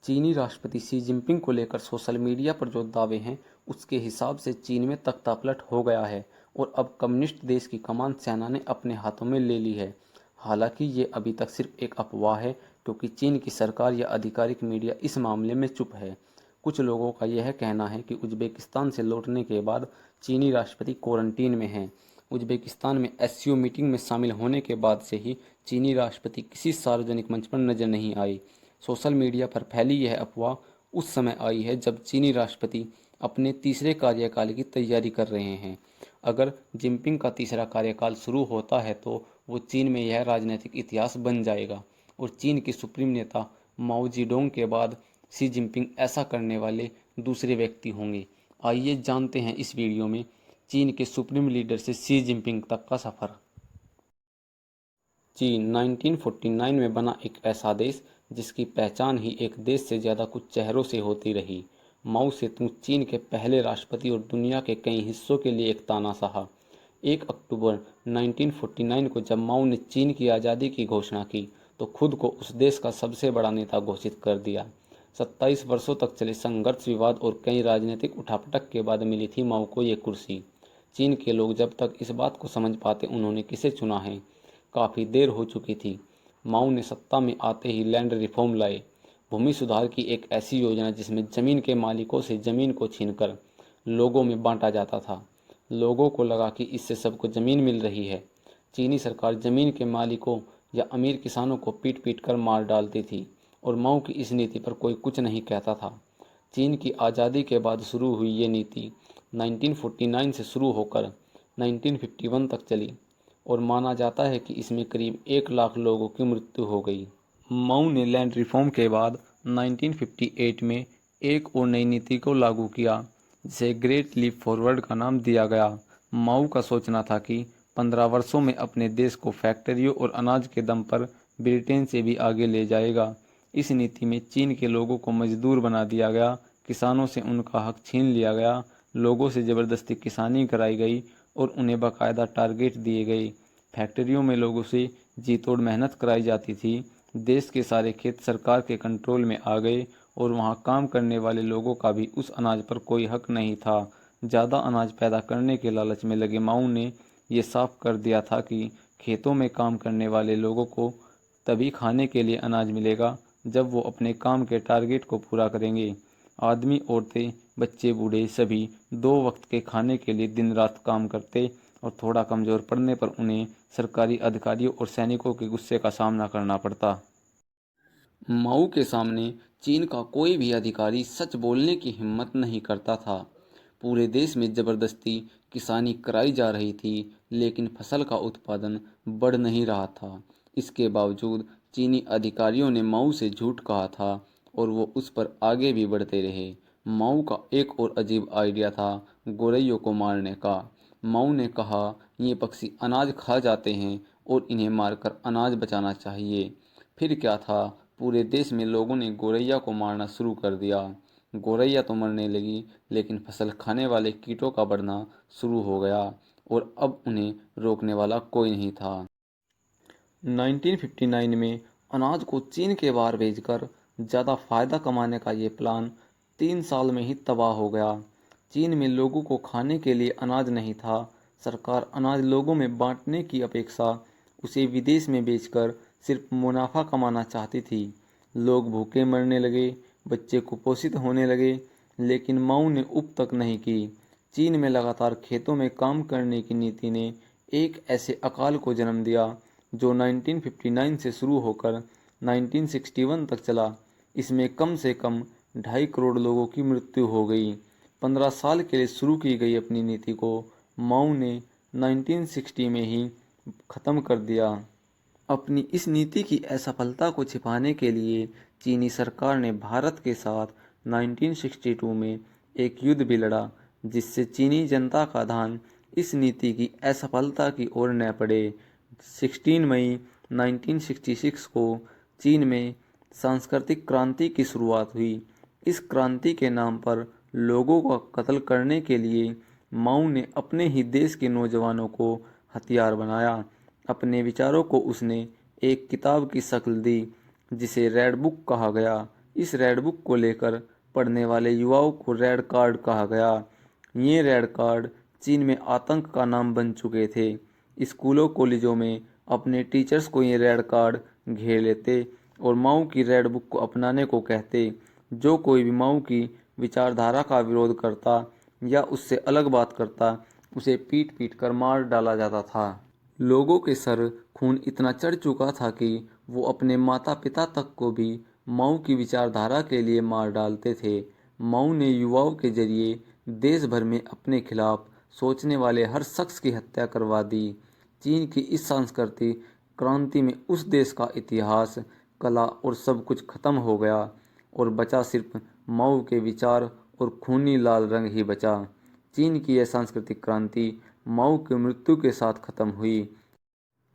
चीनी राष्ट्रपति Xi Jinping को लेकर सोशल मीडिया पर जो दावे हैं उसके हिसाब से चीन में तख्तापलट हो गया है और अब कम्युनिस्ट देश की कमान सेना ने अपने हाथों में ले ली है। हालांकि ये अभी तक सिर्फ एक अफवाह है क्योंकि चीन की सरकार या आधिकारिक मीडिया इस मामले में चुप है। कुछ लोगों का यह कहना है कि उज्बेकिस्तान से लौटने के बाद चीनी राष्ट्रपति क्वारंटीन में हैं। उज्बेकिस्तान में एससीओ मीटिंग में शामिल होने के बाद से ही चीनी राष्ट्रपति किसी सार्वजनिक मंच पर नजर नहीं आई। सोशल मीडिया पर फैली यह अफवाह उस समय आई है जब चीनी राष्ट्रपति अपने तीसरे कार्यकाल की तैयारी कर रहे हैं। अगर जिनपिंग का तीसरा कार्यकाल शुरू होता है तो वो चीन में यह राजनीतिक इतिहास बन जाएगा और चीन के सुप्रीम नेता माओ जेडोंग के बाद शी जिनपिंग ऐसा करने वाले दूसरे व्यक्ति होंगे। आइए जानते हैं इस वीडियो में चीन के सुप्रीम लीडर से शी जिनपिंग तक का सफ़र। चीन 1949 में बना एक ऐसा देश जिसकी पहचान ही एक देश से ज़्यादा कुछ चेहरों से होती रही। माओ सेतुंग चीन के पहले राष्ट्रपति और दुनिया के कई हिस्सों के लिए एक तानाशाह। 1 अक्टूबर 1949 को जब माओ ने चीन की आज़ादी की घोषणा की तो खुद को उस देश का सबसे बड़ा नेता घोषित कर दिया। 27 वर्षों तक चले संघर्ष, विवाद और कई राजनीतिक उठापटक के बाद मिली थी माओ को ये कुर्सी। चीन के लोग जब तक इस बात को समझ पाते उन्होंने किसे चुना है, काफ़ी देर हो चुकी थी। माओ ने सत्ता में आते ही लैंड रिफॉर्म लाए, भूमि सुधार की एक ऐसी योजना जिसमें ज़मीन के मालिकों से ज़मीन को छीनकर लोगों में बांटा जाता था। लोगों को लगा कि इससे सबको ज़मीन मिल रही है। चीनी सरकार ज़मीन के मालिकों या अमीर किसानों को पीट पीट कर मार डालती थी और माओ की इस नीति पर कोई कुछ नहीं कहता था। चीन की आज़ादी के बाद शुरू हुई ये नीति 1949 से शुरू होकर 1951 तक चली और माना जाता है कि इसमें करीब 1 लाख लोगों की मृत्यु हो गई। माओ ने लैंड रिफॉर्म के बाद 1958 में एक और नई नीति को लागू किया जिसे ग्रेट लीप फॉरवर्ड का नाम दिया गया। माओ का सोचना था कि 15 वर्षों में अपने देश को फैक्ट्रियों और अनाज के दम पर ब्रिटेन से भी आगे ले जाएगा। इस नीति में चीन के लोगों को मजदूर बना दिया गया, किसानों से उनका हक छीन लिया गया, लोगों से ज़बरदस्ती किसानी कराई गई और उन्हें बाकायदा टारगेट दिए गए। फैक्ट्रियों में लोगों से जी तोड़ मेहनत कराई जाती थी। देश के सारे खेत सरकार के कंट्रोल में आ गए और वहाँ काम करने वाले लोगों का भी उस अनाज पर कोई हक नहीं था। ज़्यादा अनाज पैदा करने के लालच में लगे माओ ने ये साफ कर दिया था कि खेतों में काम करने वाले लोगों को तभी खाने के लिए अनाज मिलेगा जब वो अपने काम के टारगेट को पूरा करेंगे। आदमी, औरतें, बच्चे, बूढ़े सभी 2 वक्त के खाने के लिए दिन रात काम करते और थोड़ा कमज़ोर पड़ने पर उन्हें सरकारी अधिकारियों और सैनिकों के गुस्से का सामना करना पड़ता। माओ के सामने चीन का कोई भी अधिकारी सच बोलने की हिम्मत नहीं करता था। पूरे देश में ज़बरदस्ती किसानी कराई जा रही थी लेकिन फसल का उत्पादन बढ़ नहीं रहा था। इसके बावजूद चीनी अधिकारियों ने माओ से झूठ कहा था और वो उस पर आगे भी बढ़ते रहे। माओ का एक और अजीब आइडिया था गोरैयों को मारने का। माओ ने कहा ये पक्षी अनाज खा जाते हैं और इन्हें मारकर अनाज बचाना चाहिए। फिर क्या था, पूरे देश में लोगों ने गोरैया को मारना शुरू कर दिया। गोरैया तो मरने लगी लेकिन फसल खाने वाले कीटों का बढ़ना शुरू हो गया और अब उन्हें रोकने वाला कोई नहीं था। 1959 में अनाज को चीन के बाहर भेजकर ज़्यादा फ़ायदा कमाने का ये प्लान 3 साल में ही तबाह हो गया। चीन में लोगों को खाने के लिए अनाज नहीं था। सरकार अनाज लोगों में बांटने की अपेक्षा उसे विदेश में बेचकर सिर्फ मुनाफा कमाना चाहती थी। लोग भूखे मरने लगे, बच्चे कुपोषित होने लगे, लेकिन माओ ने उप तक नहीं की। चीन में लगातार खेतों में काम करने की नीति ने एक ऐसे अकाल को जन्म दिया जो 1959 से शुरू होकर 1961 तक चला। इसमें कम से कम 2.5 करोड़ लोगों की मृत्यु हो गई। 15 साल के लिए शुरू की गई अपनी नीति को माओ ने 1960 में ही ख़त्म कर दिया। अपनी इस नीति की असफलता को छिपाने के लिए चीनी सरकार ने भारत के साथ 1962 में एक युद्ध भी लड़ा जिससे चीनी जनता का ध्यान इस नीति की असफलता की ओर न पड़े। 16 मई 1966 को चीन में सांस्कृतिक क्रांति की शुरुआत हुई। इस क्रांति के नाम पर लोगों का कत्ल करने के लिए माओ ने अपने ही देश के नौजवानों को हथियार बनाया। अपने विचारों को उसने एक किताब की शक्ल दी जिसे रेड बुक कहा गया। इस रेड बुक को लेकर पढ़ने वाले युवाओं को रेड कार्ड कहा गया। ये रेड कार्ड चीन में आतंक का नाम बन चुके थे। स्कूलों कॉलेजों में अपने टीचर्स को ये रेड कार्ड घेर लेते और माओ की रेड बुक को अपनाने को कहते। जो कोई भी माओ की विचारधारा का विरोध करता या उससे अलग बात करता, उसे पीट पीट कर मार डाला जाता था। लोगों के सर खून इतना चढ़ चुका था कि वो अपने माता पिता तक को भी माओ की विचारधारा के लिए मार डालते थे। माओ ने युवाओं के जरिए देश भर में अपने खिलाफ सोचने वाले हर शख्स की हत्या करवा दी। चीन की इस सांस्कृतिक क्रांति में उस देश का इतिहास, कला और सब कुछ खत्म हो गया और बचा सिर्फ माओ के विचार और खूनी लाल रंग ही बचा। चीन की यह सांस्कृतिक क्रांति माओ की मृत्यु के साथ खत्म हुई।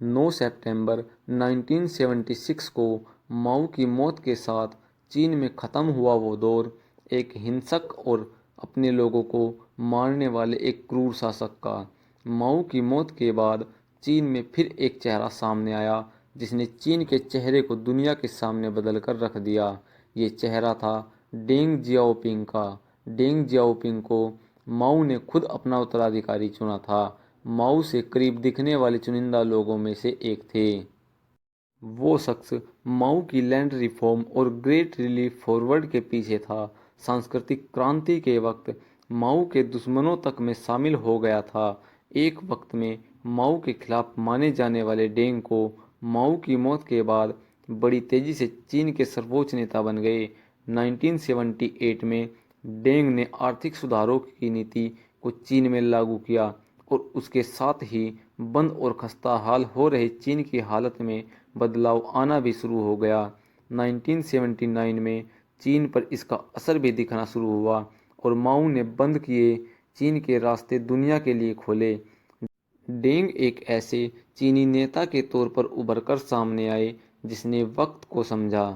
9 सितंबर 1976 को माओ की मौत के साथ चीन में खत्म हुआ वो दौर, एक हिंसक और अपने लोगों को मारने वाले एक क्रूर शासक का। माओ की मौत के बाद चीन में फिर एक चेहरा सामने आया जिसने चीन के चेहरे को दुनिया के सामने बदल कर रख दिया। ये चेहरा था डेंग जियाओपिंग का। डेंग जियाओपिंग को माओ ने खुद अपना उत्तराधिकारी चुना था। माओ से करीब दिखने वाले चुनिंदा लोगों में से एक थे। वो शख्स माओ की लैंड रिफॉर्म और ग्रेट रिलीफ फॉरवर्ड के पीछे था। सांस्कृतिक क्रांति के वक्त माओ के दुश्मनों तक में शामिल हो गया था। एक वक्त में माओ के खिलाफ माने जाने वाले डेंग को माओ की मौत के बाद बड़ी तेजी से चीन के सर्वोच्च नेता बन गए। 1978 में डेंग ने आर्थिक सुधारों की नीति को चीन में लागू किया और उसके साथ ही बंद और खस्ता हाल हो रहे चीन की हालत में बदलाव आना भी शुरू हो गया। 1979 में चीन पर इसका असर भी दिखना शुरू हुआ और माओ ने बंद किए चीन के रास्ते दुनिया के लिए खोले। डेंग एक ऐसे चीनी नेता के तौर पर उभर कर सामने आए जिसने वक्त को समझा।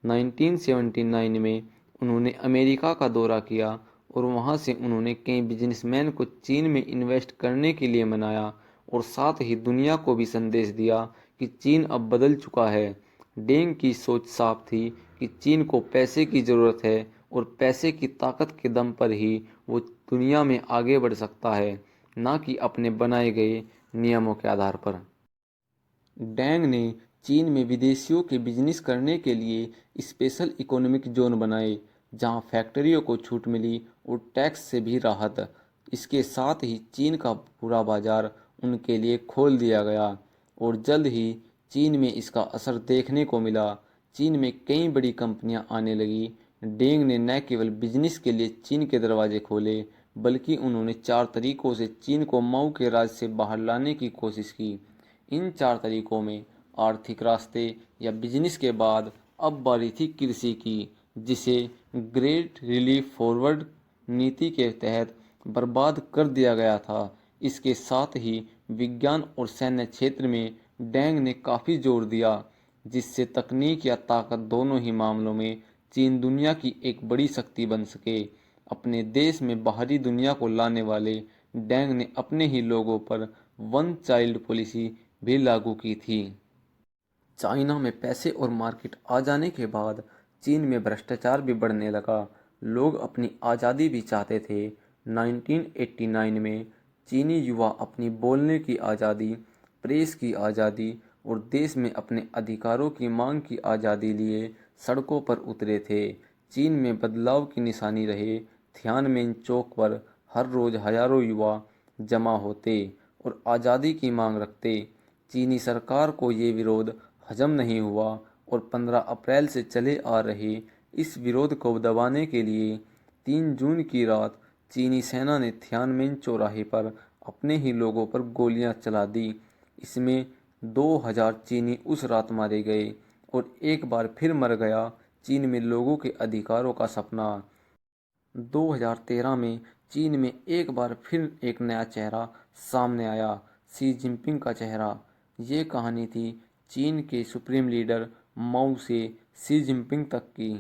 1979 में उन्होंने अमेरिका का दौरा किया और वहां से उन्होंने कई बिजनेसमैन को चीन में इन्वेस्ट करने के लिए मनाया और साथ ही दुनिया को भी संदेश दिया कि चीन अब बदल चुका है। डेंग की सोच साफ थी कि चीन को पैसे की ज़रूरत है और पैसे की ताकत के दम पर ही वो दुनिया में आगे बढ़ सकता है, ना कि अपने बनाए गए नियमों के आधार पर। डेंग ने चीन में विदेशियों के बिजनेस करने के लिए स्पेशल इकोनॉमिक जोन बनाए, जहां फैक्ट्रियों को छूट मिली और टैक्स से भी राहत। इसके साथ ही चीन का पूरा बाजार उनके लिए खोल दिया गया और जल्द ही चीन में इसका असर देखने को मिला। चीन में कई बड़ी कंपनियां आने लगी। डेंग ने न केवल बिजनेस के लिए चीन के दरवाजे खोले, बल्कि उन्होंने 4 तरीकों से चीन को माओ के राज से बाहर लाने की कोशिश की। इन 4 तरीकों में आर्थिक रास्ते या बिजनेस के बाद अब बारी थी कृषि की, जिसे ग्रेट रिलीफ फॉरवर्ड नीति के तहत बर्बाद कर दिया गया था। इसके साथ ही विज्ञान और सैन्य क्षेत्र में डेंग ने काफ़ी जोर दिया, जिससे तकनीक या ताकत दोनों ही मामलों में चीन दुनिया की एक बड़ी शक्ति बन सके। अपने देश में बाहरी दुनिया को लाने वाले डेंग ने अपने ही लोगों पर वन चाइल्ड पॉलिसी भी लागू की थी। चाइना में पैसे और मार्केट आ जाने के बाद चीन में भ्रष्टाचार भी बढ़ने लगा। लोग अपनी आज़ादी भी चाहते थे। 1989 में चीनी युवा अपनी बोलने की आज़ादी, प्रेस की आज़ादी और देश में अपने अधिकारों की मांग की आज़ादी लिए सड़कों पर उतरे थे। चीन में बदलाव की निशानी रहे थियानमेन चौक पर हर रोज़ हजारों युवा जमा होते और आज़ादी की मांग रखते। चीनी सरकार को ये विरोध हजम नहीं हुआ और 15 अप्रैल से चले आ रहे इस विरोध को दबाने के लिए 3 जून की रात चीनी सेना ने थियानमेन चौराहे पर अपने ही लोगों पर गोलियां चला दी। इसमें 2000 चीनी उस रात मारे गए और एक बार फिर मर गया चीन में लोगों के अधिकारों का सपना। 2013 में चीन में एक बार फिर एक नया चेहरा सामने आया, शी जिनपिंग का चेहरा। ये कहानी थी चीन के सुप्रीम लीडर माओ से शी जिनपिंग तक की।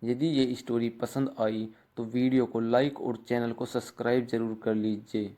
यदि ये स्टोरी पसंद आई तो वीडियो को लाइक और चैनल को सब्सक्राइब जरूर कर लीजिए।